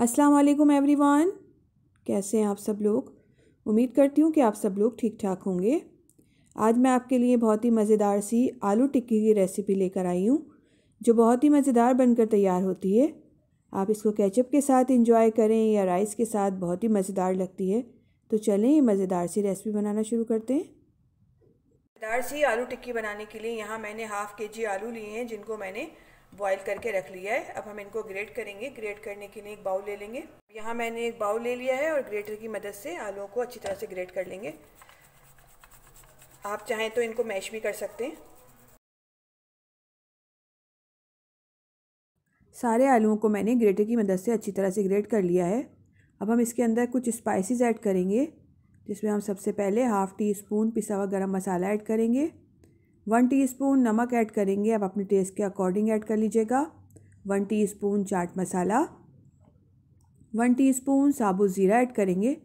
अस्सलाम वालेकुम एवरीवन, कैसे हैं आप सब लोग। उम्मीद करती हूँ कि आप सब लोग ठीक ठाक होंगे। आज मैं आपके लिए बहुत ही मज़ेदार सी आलू टिक्की की रेसिपी लेकर आई हूँ, जो बहुत ही मज़ेदार बनकर तैयार होती है। आप इसको केचप के साथ इंजॉय करें या राइस के साथ, बहुत ही मज़ेदार लगती है। तो चलें ये मज़ेदार सी रेसिपी बनाना शुरू करते हैं। मज़ेदार सी आलू टिक्की बनाने के लिए यहाँ मैंने हाफ़ kg आलू लिए हैं, जिनको मैंने बॉईल करके रख लिया है। अब हम इनको ग्रेट करेंगे। ग्रेट करने के लिए एक बाउल ले लेंगे। यहाँ मैंने एक बाउल ले लिया है और ग्रेटर की मदद से आलूओं को अच्छी तरह से ग्रेट कर लेंगे। आप चाहें तो इनको मैश भी कर सकते हैं। सारे आलूओं को मैंने ग्रेटर की मदद से अच्छी तरह से ग्रेट कर लिया है। अब हम इसके अंदर कुछ स्पाइसेस ऐड करेंगे, जिसमें हम सबसे पहले हाफ़ टी स्पून पिसा हुआ गरम मसाला ऐड करेंगे। 1 टीस्पून नमक ऐड करेंगे, आप अपने टेस्ट के अकॉर्डिंग ऐड कर लीजिएगा। 1 टीस्पून चाट मसाला, 1 टीस्पून साबुत ज़ीरा ऐड करेंगे।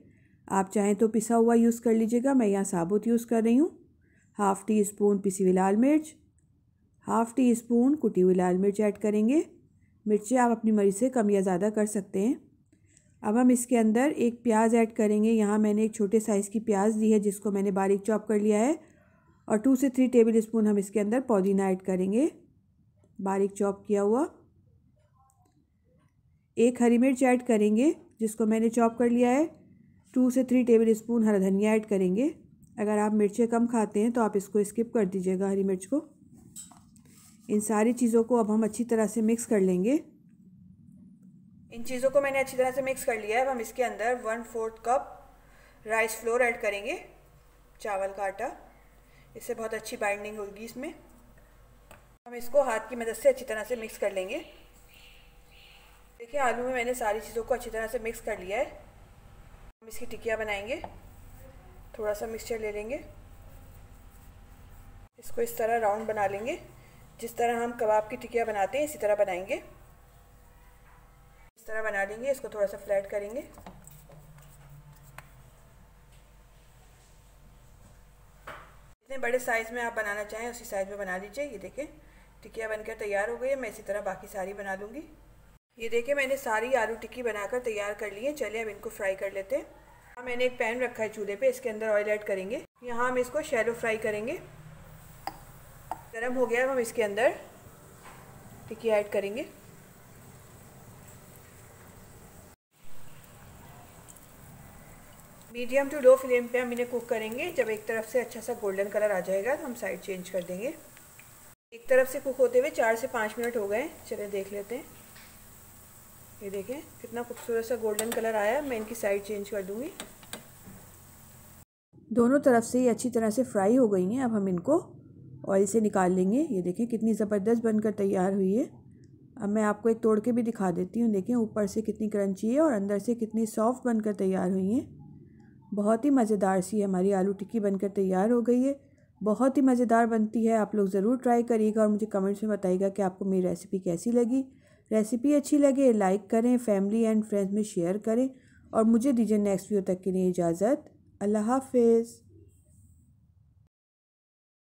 आप चाहें तो पिसा हुआ यूज़ कर लीजिएगा, मैं यहाँ साबुत यूज़ कर रही हूँ। हाफ़ टी स्पून पिसी हुई लाल मिर्च, हाफ़ टी स्पून कुटी हुई लाल मिर्च ऐड करेंगे। मिर्चें आप अपनी मर्ज़ी से कम या ज़्यादा कर सकते हैं। अब हम इसके अंदर एक प्याज ऐड करेंगे। यहाँ मैंने एक छोटे साइज़ की प्याज ली है, जिसको मैंने बारीक चॉप कर लिया है। और 2 से 3 टेबल स्पून हम इसके अंदर पुदीना ऐड करेंगे, बारीक चॉप किया हुआ। एक हरी मिर्च ऐड करेंगे, जिसको मैंने चॉप कर लिया है। 2 से 3 टेबल स्पून हरा धनिया ऐड करेंगे। अगर आप मिर्चें कम खाते हैं तो आप इसको स्किप कर दीजिएगा, हरी मिर्च को। इन सारी चीज़ों को अब हम अच्छी तरह से मिक्स कर लेंगे। इन चीज़ों को मैंने अच्छी तरह से मिक्स कर लिया है। अब हम इसके अंदर 1/4 कप राइस फ्लोर ऐड करेंगे, चावल का आटा। इससे बहुत अच्छी बाइंडिंग होगी इसमें। हम इसको हाथ की मदद से अच्छी तरह से मिक्स कर लेंगे। देखिए, आलू में मैंने सारी चीज़ों को अच्छी तरह से मिक्स कर लिया है। हम इसकी टिक्कियाँ बनाएंगे। थोड़ा सा मिक्सचर ले लेंगे, इसको इस तरह राउंड बना लेंगे। जिस तरह हम कबाब की टिक्कियाँ बनाते हैं, इसी तरह बनाएंगे। इस तरह बना लेंगे। इसको थोड़ा सा फ्लैट करेंगे। जितने बड़े साइज़ में आप बनाना चाहें उसी साइज़ में बना लीजिए। ये देखें, टिक्कियाँ बनकर तैयार हो गई है। मैं इसी तरह बाकी सारी बना लूँगी। ये देखिए, मैंने सारी आलू टिक्की बनाकर तैयार कर ली है। चलिए अब इनको फ्राई कर लेते हैं। हाँ, मैंने एक पैन रखा है चूल्हे पे, इसके अंदर ऑयल ऐड करेंगे। यहाँ हम इसको शैलो फ्राई करेंगे। गरम हो गया, अब हम इसके अंदर टिक्की ऐड करेंगे। मीडियम टू लो फ्लेम पे हम इन्हें कुक करेंगे। जब एक तरफ से अच्छा सा गोल्डन कलर आ जाएगा तो हम साइड चेंज कर देंगे। एक तरफ से कुक होते हुए 4 से 5 मिनट हो गए। चलिए देख लेते हैं। ये देखें, कितना खूबसूरत सा गोल्डन कलर आया। मैं इनकी साइड चेंज कर दूंगी। दोनों तरफ से ये अच्छी तरह से फ्राई हो गई हैं। अब हम इनको ऑयल से निकाल लेंगे। ये देखें, कितनी ज़बरदस्त बनकर तैयार हुई है। अब मैं आपको एक तोड़ के भी दिखा देती हूँ। देखें, ऊपर से कितनी क्रंची है और अंदर से कितनी सॉफ्ट बनकर तैयार हुई हैं। बहुत ही मज़ेदार सी हमारी आलू टिक्की बनकर तैयार हो गई है। बहुत ही मज़ेदार बनती है। आप लोग ज़रूर ट्राई करिएगा और मुझे कमेंट्स में बताइएगा कि आपको मेरी रेसिपी कैसी लगी। रेसिपी अच्छी लगे लाइक करें, फैमिली एंड फ्रेंड्स में शेयर करें और मुझे दीजिए नेक्स्ट वीडियो तक के लिए इजाज़त। अल्लाह हाफ़िज़।